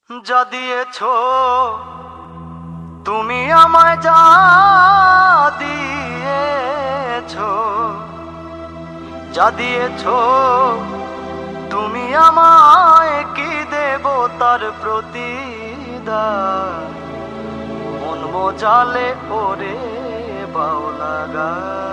যা দিয়েছ তুমি আমায়, যা দিয়েছ, যা দিয়েছ তুমি আমায়, কি দেব তার প্রতিদান। মন মজালে ওরে বাউলা গান।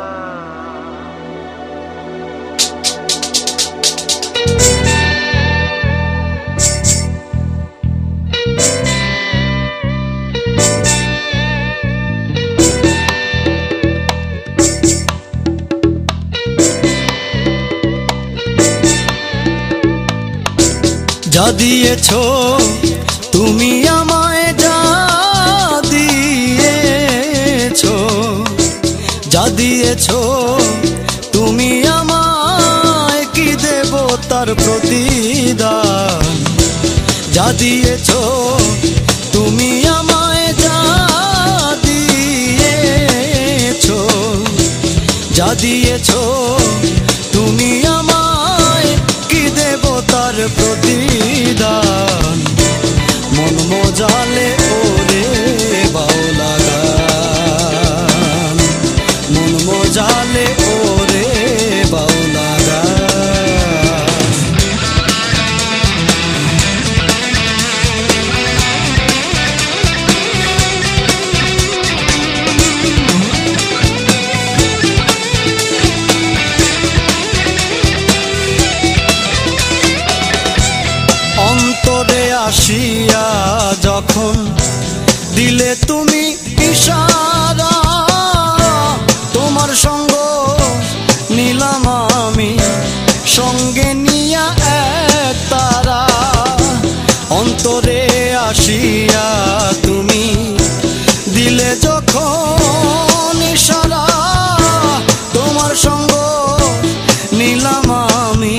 যা দিয়েছ তুমি আমায়, যা দিয়েছ, যা দিয়েছ তুমি আমায়, কি দেব তার প্রতিদান। যা দিয়েছ তুমি আমায়, যা দিয়েছ, যা দিয়েছ তুমি আমায়, কি দেব তার প্রতিদান। মন মজালে ওরে বাউলা গান, মন মজালে ওরে বাউলা গান। অন্তরে আসিয়া যখন দিলে তুমি ইশারা, তোমার সঙ্গ নিলাম আমি, সঙ্গে নিয়া এক তারা। অন্তরে আসিয়া তুমি দিলে যখন ইশারা, তোমার সঙ্গ নিলাম আমি,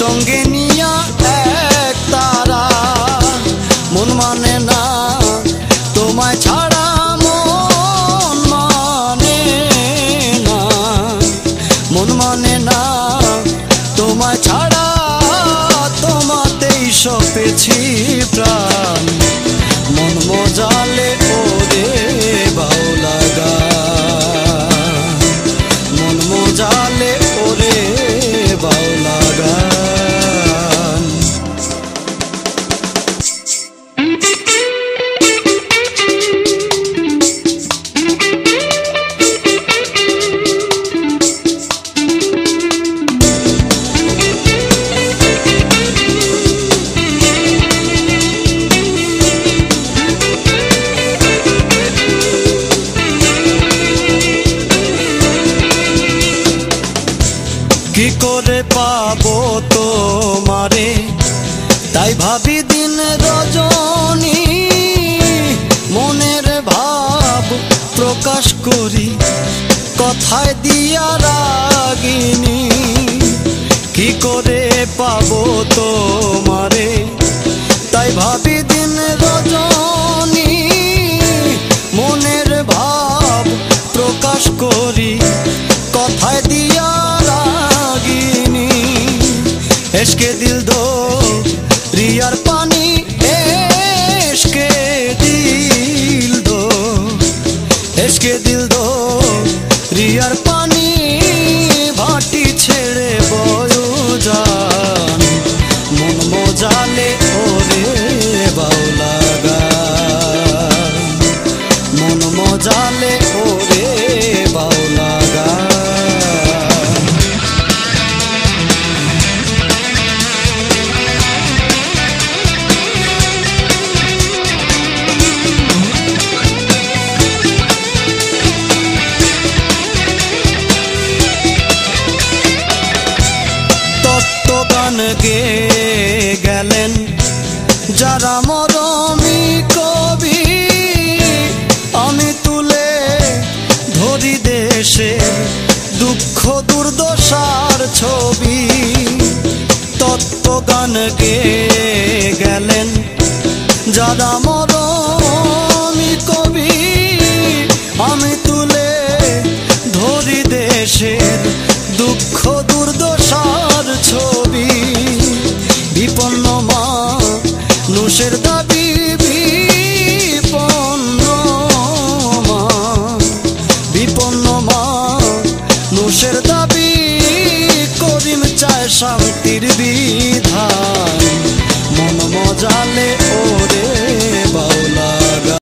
সঙ্গে নিয়া এক তারা। মন মানে না তোমায় ছাড়া, মন মানে না, মন মানে না তোমায় ছাড়া, তোমাতেই সপেছি প্রাণ। মন মজালে ওরে বাউলা গান, মন মজালে ওরে বাউলা গান। কি করে পাবো তোমারে, তাই ভাবি দিন রজনী, মনের ভাব প্রকাশ করি কথায় দিয়া রাগিনী। কি করে পাবো তোমারে, তাই ভাবি দিন রজনী, মনের ভাব প্রকাশ করি কথায় দিয়া রাগিনী। এসকে দিল দো রিয়ার পানি, এসকে দিল দো, এসকে দিল দো রিয়ার পানি, ভাটি ছেড়ে বয় যান। মন মজালে ওরে বাউলা গান, মন মজালে ওরে বাউলা গান। তত্ত্বগান গেয়ে গেলেন যারা মরমী কবি, আমি তুলে ধরি দেশে দুঃখ দুর্দশার ছবি। তত্ত্বগান গেয়ে গেলেন যারা মরমী কবি, আমি তুলে ধরি দেশের দুঃখ দুর্দশার ছবি। বিপন্ন মানুষের দাবি শান্তি